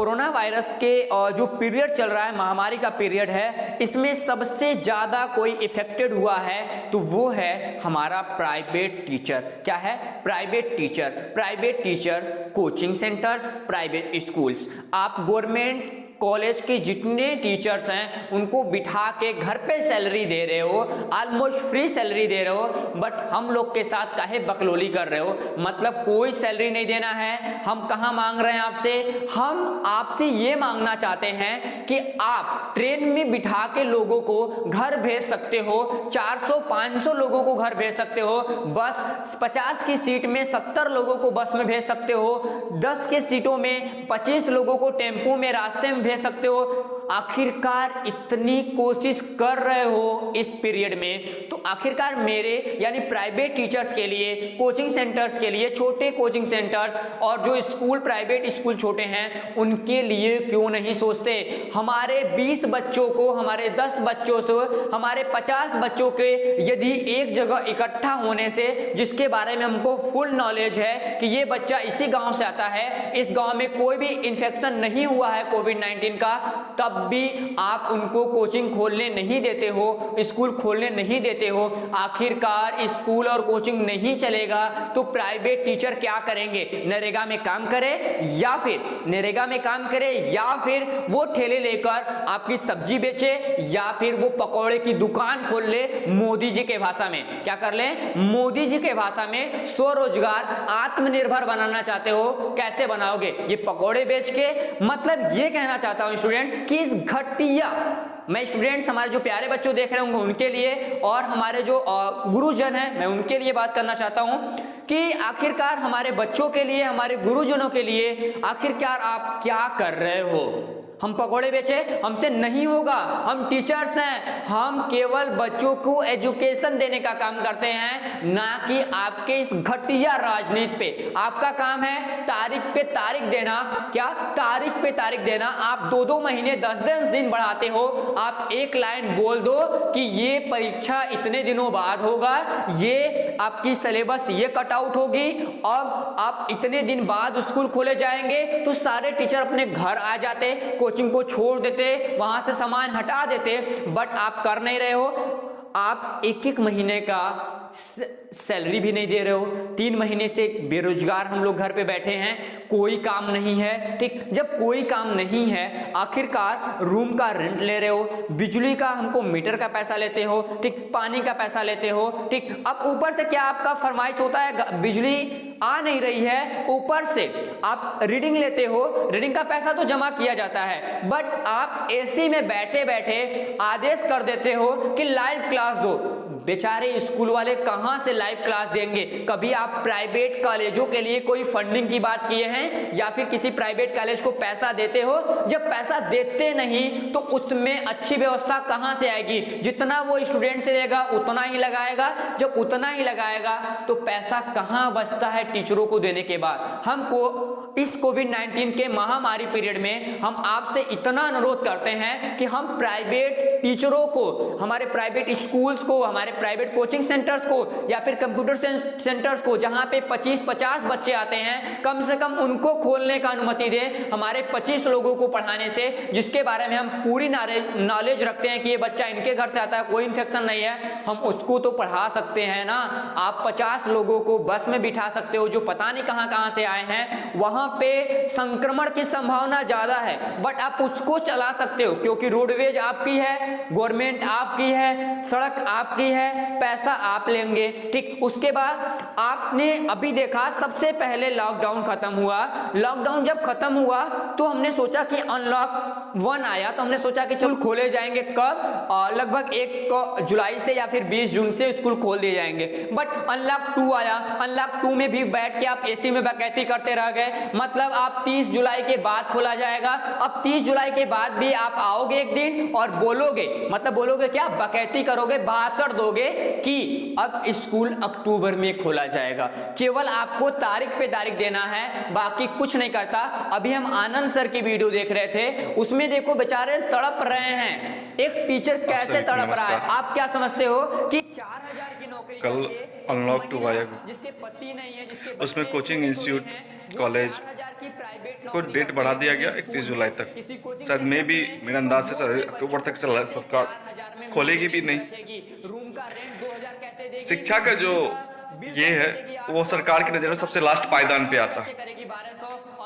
Corona virus के जो period चल रहा है, महामारी का पीरियड है, इसमें सबसे ज़्यादा कोई इफेक्टेड हुआ है तो वो है हमारा प्राइवेट टीचर। क्या है? Private teacher. Private teacher, coaching centres, private schools. आप गवर्नमेंट कॉलेज के जितने टीचर्स हैं उनको बिठा के घर पे सैलरी दे रहे हो, ऑलमोस्ट फ्री सैलरी दे रहे हो, बट हम लोग के साथ काहे बकलोली कर रहे हो? मतलब कोई सैलरी नहीं देना है। हम कहाँ मांग रहे हैं आपसे? हम आपसे ये मांगना चाहते हैं कि आप ट्रेन में बिठा के लोगों को घर भेज सकते हो, 400-500 लोगों को घर भेज सकते हो, बस 50 की सीट में 70 लोगों को बस में भेज सकते हो, 10 के सीटों में 25 लोगों को टेम्पो में, रास्ते में भेज सकते हो। आखिरकार इतनी कोशिश कर रहे हो इस पीरियड में, तो आखिरकार मेरे यानी प्राइवेट टीचर्स के लिए, कोचिंग सेंटर्स के लिए, छोटे कोचिंग सेंटर्स और जो स्कूल, प्राइवेट स्कूल छोटे हैं, उनके लिए क्यों नहीं सोचते? हमारे 20 बच्चों को, हमारे 10 बच्चों से, हमारे 50 बच्चों के यदि एक जगह इकट्ठा होने से, जिसके बारे में हमको फुल नॉलेज है कि ये बच्चा इसी गांव से आता है, इस गांव में कोई भी इन्फेक्शन नहीं हुआ है कोविड-19 का, तब भी आप उनको कोचिंग खोलने नहीं देते हो, स्कूल खोलने नहीं देते हो। आखिरकार स्कूल और कोचिंग नहीं चलेगा तो प्राइवेट टीचर क्या करेंगे? नरेगा में काम करे या फिर वो ठेले लेकर आपकी सब्जी बेचे, या फिर वो पकौड़े की दुकान खोल ले। मोदी जी के भाषा में क्या कर ले? मोदी जी के भाषा में स्वरोजगार, आत्मनिर्भर बनाना चाहते हो। कैसे बनाओगे? ये पकौड़े बेच के। मतलब ये कहना चाहता हूं स्टूडेंट कि इस घटिया, मैं स्टूडेंट्स, हमारे जो प्यारे बच्चों देख रहे होंगे उनके लिए, और हमारे जो गुरुजन हैं, मैं उनके लिए बात करना चाहता हूं कि आखिरकार हमारे बच्चों के लिए, हमारे गुरुजनों के लिए आखिरकार आप क्या कर रहे हो? हम पकौड़े बेचे, हमसे नहीं होगा। हम टीचर्स हैं, हम केवल बच्चों को एजुकेशन देने का काम करते हैं, ना कि आपके इस घटिया राजनीति पे। आपका काम है तारीख पे तारीख देना। क्या? तारीख पे तारीख देना। आप 2-2 महीने, 10-10 दिन बढ़ाते हो। आप एक लाइन बोल दो कि ये परीक्षा इतने दिनों बाद होगा, ये आपकी सिलेबस ये कट आउट होगी, और आप इतने दिन बाद स्कूल खोले जाएंगे, तो सारे टीचर अपने घर आ जाते, कोचिंग को छोड़ देते, वहां से सामान हटा देते। बट आप कर नहीं रहे हो। आप एक महीने का सैलरी भी नहीं दे रहे हो। 3 महीने से बेरोजगार हम लोग घर पे बैठे हैं, कोई काम नहीं है। ठीक, जब कोई काम नहीं है, आखिरकार रूम का रेंट ले रहे हो, बिजली का हमको मीटर का पैसा लेते हो, ठीक, पानी का पैसा लेते हो, ठीक। अब ऊपर से क्या आपका फरमाइश होता है? बिजली आ नहीं रही है, ऊपर से आप रीडिंग लेते हो, रीडिंग का पैसा तो जमा किया जाता है, बट आप एसी में बैठे बैठे आदेश कर देते हो कि लाइव क्लास दो। बेचारे स्कूल वाले कहां से लाइव क्लास देंगे? कभी आप प्राइवेट कॉलेजों के लिए कोई फंडिंग की बात किए हैं, या फिर किसी प्राइवेट कॉलेज को पैसा देते हो? जब पैसा देते नहीं तो उसमें अच्छी व्यवस्था कहां से आएगी? जितना वो स्टूडेंट से लेगा उतना ही लगाएगा। जब उतना ही लगाएगा तो पैसा कहां बचता है टीचरों को देने के बाद? हमको इस कोविड-19 के महामारी पीरियड में हम आपसे इतना अनुरोध करते हैं कि हम प्राइवेट टीचरों को, हमारे प्राइवेट स्कूल्स को, हमारे प्राइवेट कोचिंग सेंटर्स को, या फिर कंप्यूटर सेंटर्स को, जहां पे 25-50 बच्चे आते हैं, कम से कम उनको खोलने का अनुमति दें, हमारे 25 लोगों को पढ़ाने से, जिसके बारे में हम पूरी नॉलेज रखते हैं कि ये बच्चा इनके घर से आता है, कोई इन्फेक्शन नहीं है, हम उसको तो पढ़ा सकते हैं ना। आप 50 लोगों को बस में बिठा सकते हो जो पता नहीं कहां से आए हैं, वहां पे संक्रमण की संभावना ज्यादा है, बट आप उसको चला सकते हो क्योंकि रोडवेज आपकी है, गवर्नमेंट आपकी है, सड़क आपकी है, पैसा आप लेंगे। ठीक, उसके बाद आपने अभी देखा, सबसे पहले लॉकडाउन खत्म हुआ। लॉकडाउन जब खत्म हुआ तो हमने सोचा कि अनलॉक 1 आया, तो हमने सोचा कि स्कूल खोले जाएंगे कब? लगभग 1 जुलाई से या फिर 20 जून से स्कूल खोल दिए जाएंगे। बट अनलॉक 2 आया। अनलॉक 2 में भी बैठ के आप एसी में बकैती करते रह गए। मतलब आप 30 जुलाई के बाद खोला जाएगा। अब 30 जुलाई के बाद भी आप आओगे एक दिन और बोलोगे, मतलब बोलोगे क्या? बकैती करोगे, भाषण दोगे कि अब स्कूल अक्टूबर में खोला जाएगा। केवल आपको तारीख पे तारीख देना है, बाकी कुछ नहीं करता। अभी हम आनंद सर की वीडियो देख रहे थे, उसमें देखो बेचारे तड़प रहे हैं। एक टीचर कैसे तड़प रहा है। आप क्या समझते हो कि 4000 की नौकरी कल अनलॉक टू आया, उसमें कोचिंग इंस्टीट्यूट कॉलेज को डेट बढ़ा दिया गया 31 जुलाई तक। शायद मे भी मेरे अंदाज से अक्टूबर तक सरकार खोलेगी भी नहीं। शिक्षा का जो ये है वो सरकार की नज़र में सबसे लास्ट पायदान पे आता है,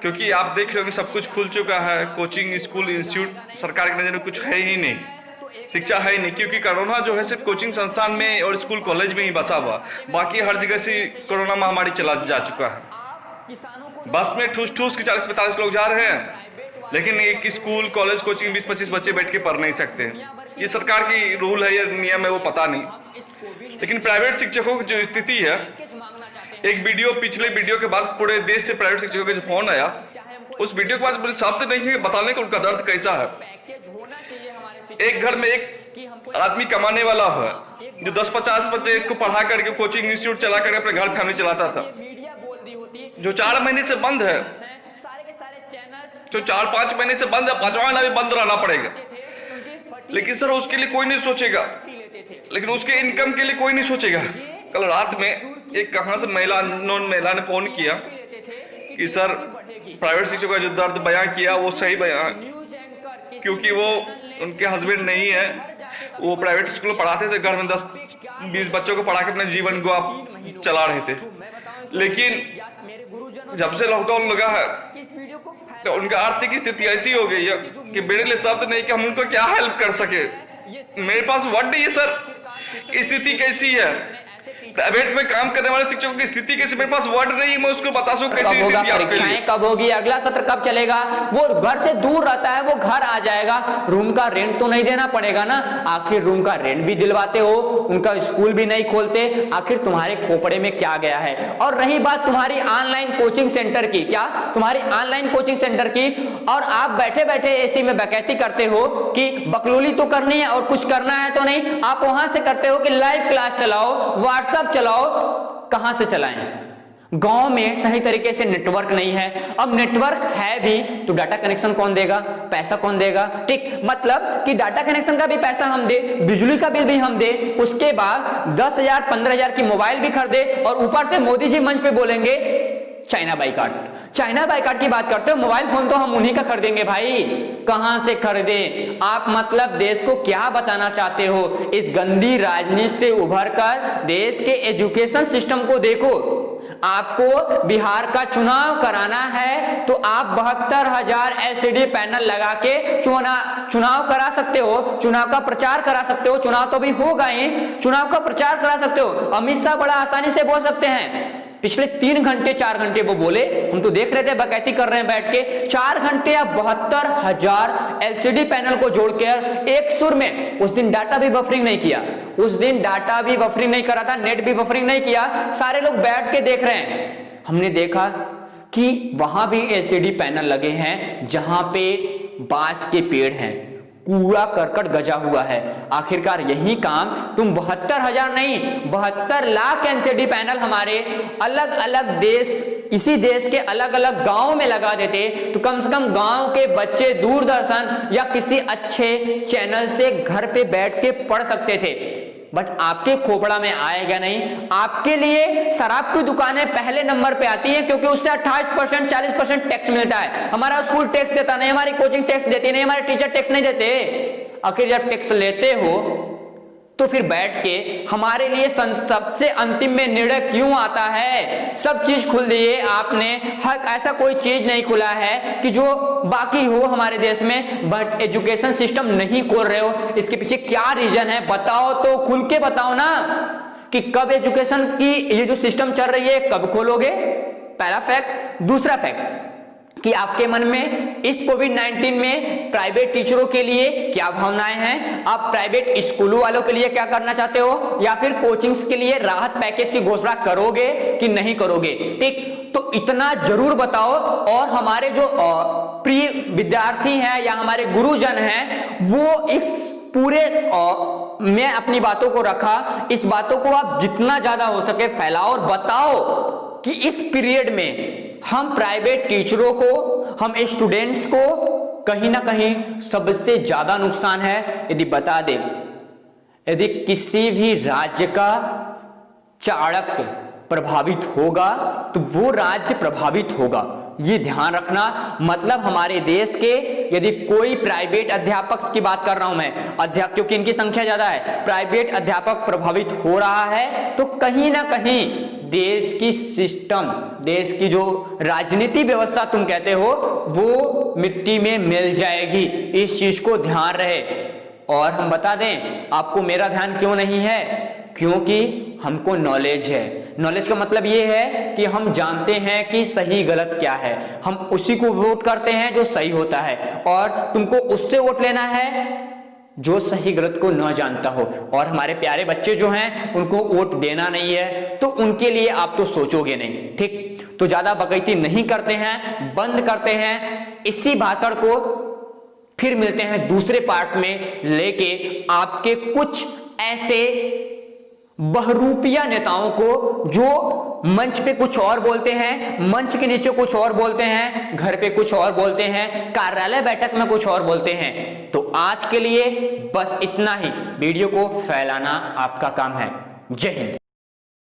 क्योंकि आप देख रहे हो कि सब कुछ खुल चुका है, कोचिंग स्कूल इंस्टीट्यूट सरकार की नज़र में कुछ है ही नहीं, शिक्षा है ही नहीं, क्योंकि कोरोना जो है सिर्फ कोचिंग संस्थान में और स्कूल कॉलेज में ही बसा हुआ, बाकी हर जगह से कोरोना महामारी चला जा चुका है। बस में ठूस ठूस के 40-45 लोग जा रहे हैं, लेकिन एक स्कूल कॉलेज कोचिंग 20-25 बच्चे बैठ के पढ़ नहीं सकते। ये सरकार की रूल है या नियम है वो पता नहीं। लेकिन प्राइवेट शिक्षकों की जो स्थिति है, एक वीडियो पिछले वीडियो के बाद पूरे देश से प्राइवेट शिक्षकों के जो फोन आया, उस वीडियो के बाद मुझे शब्द नहीं है बताने का उनका दर्द कैसा है। एक घर में एक आदमी कमाने वाला है जो 10-50 बच्चे को पढ़ा करके कोचिंग इंस्टीट्यूट चला करके अपने घर फैमिली चलाता था, जो 4 महीने से बंद है, जो 4-5 महीने से बंद है, 5वां महीना भी बंद रहना पड़ेगा। लेकिन सर उसके लिए कोई नहीं सोचेगा, लेकिन उसके इनकम के लिए कोई नहीं सोचेगा। कल रात में एक कहां से नॉन महिला ने फोन किया कि सर प्राइवेट शिक्षकों का जो दर्द बयां किया वो सही बयां, क्योंकि वो उनके हस्बैंड नहीं है, वो प्राइवेट स्कूल में पढ़ाते थे, घर में 10-20 बच्चों को पढ़ा के अपने जीवन को आप चला रहे थे। लेकिन जब से लॉकडाउन लगा है तो उनका आर्थिक स्थिति ऐसी हो गई है कि मेरे लिए शब्द नहीं कि हम उनको क्या हेल्प कर सके। मेरे पास वर्ड नहीं है सर, स्थिति कैसी है, प्राइवेट में काम करने वाले शिक्षकों की स्थिति कैसी, मेरे पास वर्ड नहीं है, मैं उसको बता सकूं कैसी स्थिति आपके लिए। कब होगी, अगला सत्र कब चलेगा, वो घर से दूर रहता है, वो घर आ जाएगा, रूम का रेंट तो नहीं देना पड़ेगा ना। आखिर रूम का रेंट भी दिलवाते हो, उनका स्कूल भी नहीं खोलते, आखिर तुम्हारे खोपड़े में क्या गया है। और रही बात तुम्हारी ऑनलाइन कोचिंग सेंटर की, क्या तुम्हारी ऑनलाइन कोचिंग सेंटर की, और आप बैठे बैठे एसी में बकैती करते हो कि बकलोली तो करनी है और कुछ करना है तो नहीं, आप वहां से करते हो कि लाइव क्लास चलाओ, व्हाट्सएप चलाओ। कहां से चलाएं, गांव में सही तरीके से नेटवर्क नहीं है। अब नेटवर्क है भी तो डाटा कनेक्शन कौन देगा, पैसा कौन देगा, ठीक, मतलब कि डाटा कनेक्शन का भी पैसा हम दे, बिजली का बिल भी हम दे, उसके बाद 10,000-15,000 की मोबाइल भी खरीदे, और ऊपर से मोदी जी मंच पे बोलेंगे चाइना बाइकाट। चाइना बाइकाट की बात करते हो, मोबाइल फोन तो हम उन्हीं का खरीदेंगे भाई, कहां से खरीदें। आप मतलब देश को क्या बताना चाहते हो, इस गंदी राजनीति से उभरकर देश के एजुकेशन सिस्टम को देखो। आपको बिहार का चुनाव कराना है तो आप 72,000 एलसीडी पैनल लगा के चुनाव करा सकते हो, चुनाव का प्रचार करा सकते हो, चुनाव तो भी होगा ही, चुनाव का प्रचार करा सकते हो। अमित शाह बड़ा आसानी से बोल सकते हैं, पिछले 3 घंटे 4 घंटे वो बोले, हम तो देख रहे थे, बकैती कर रहे हैं बैठ के, 4 घंटे या 72,000 एलसीडी पैनल को जोड़कर एक सुर में। उस दिन डाटा भी बफरिंग नहीं किया, उस दिन डाटा भी बफरिंग नहीं करा था, नेट भी बफरिंग नहीं किया, सारे लोग बैठ के देख रहे हैं। हमने देखा कि वहां भी एलसीडी पैनल लगे हैं जहां पे बांस के पेड़ हैं, कूड़ा करकट गजा हुआ है। आखिरकार यही काम तुम 72,000 नहीं 72 लाख एलसीडी पैनल हमारे अलग अलग देश, इसी देश के अलग अलग गांव में लगा देते तो कम से कम गांव के बच्चे दूरदर्शन या किसी अच्छे चैनल से घर पे बैठ के पढ़ सकते थे। बट आपके खोपड़ा में आएगा नहीं। आपके लिए शराब की दुकानें पहले नंबर पे आती है क्योंकि उससे 28% 40% टैक्स मिलता है। हमारा स्कूल टैक्स देता नहीं, हमारी कोचिंग टैक्स देती नहीं, हमारे टीचर टैक्स नहीं देते। आखिर जब टैक्स लेते हो तो फिर बैठ के हमारे लिए सबसे अंतिम में निर्णय क्यों आता है? सब चीज खुल दिए आपने, ऐसा कोई चीज नहीं खुला है कि जो बाकी हो हमारे देश में, बट एजुकेशन सिस्टम नहीं खोल रहे हो। इसके पीछे क्या रीजन है बताओ तो, खुल के बताओ ना कि कब एजुकेशन की ये जो सिस्टम चल रही है कब खोलोगे, पहला फैक्ट। दूसरा फैक्ट कि आपके मन में इस कोविड-19 में प्राइवेट टीचरों के लिए क्या भावनाएं हैं, आप प्राइवेट स्कूलों वालों के लिए क्या करना चाहते हो, या फिर कोचिंग्स के लिए राहत पैकेज की घोषणा करोगे कि नहीं करोगे? ठीक, तो इतना जरूर बताओ। और हमारे जो प्रिय विद्यार्थी हैं या हमारे गुरुजन हैं वो इस पूरे मैं अपनी बातों को रखा, इस बातों को आप जितना ज्यादा हो सके फैलाओ और बताओ कि इस पीरियड में हम प्राइवेट टीचरों को, हम स्टूडेंट्स को कहीं ना कहीं सबसे ज्यादा नुकसान है। यदि बता दें, यदि किसी भी राज्य का चाणक्य प्रभावित होगा तो वो राज्य प्रभावित होगा। ये ध्यान रखना। मतलब हमारे देश के यदि कोई प्राइवेट अध्यापक की बात कर रहा हूं मैं, अध्यापक क्योंकि इनकी संख्या ज्यादा है, प्राइवेट अध्यापक प्रभावित हो रहा है तो कहीं ना कहीं देश की सिस्टम, देश की जो राजनीति व्यवस्था तुम कहते हो वो मिट्टी में मिल जाएगी। इस चीज को ध्यान रहे। और हम बता दें आपको, मेरा ध्यान क्यों नहीं है, क्योंकि हमको नॉलेज है। नॉलेज का मतलब ये है कि हम जानते हैं कि सही गलत क्या है, हम उसी को वोट करते हैं जो सही होता है, और तुमको उससे वोट लेना है जो सही गलत को न जानता हो। और हमारे प्यारे बच्चे जो हैं उनको वोट देना नहीं है तो उनके लिए आप तो सोचोगे नहीं। ठीक, तो ज्यादा बकैती नहीं करते हैं, बंद करते हैं इसी भाषण को। फिर मिलते हैं दूसरे पार्ट में लेके आपके कुछ ऐसे बहरूपिया नेताओं को जो मंच पे कुछ और बोलते हैं, मंच के नीचे कुछ और बोलते हैं, घर पे कुछ और बोलते हैं, कार्यालय बैठक में कुछ और बोलते हैं। तो आज के लिए बस इतना ही। वीडियो को फैलाना आपका काम है। जय हिंद।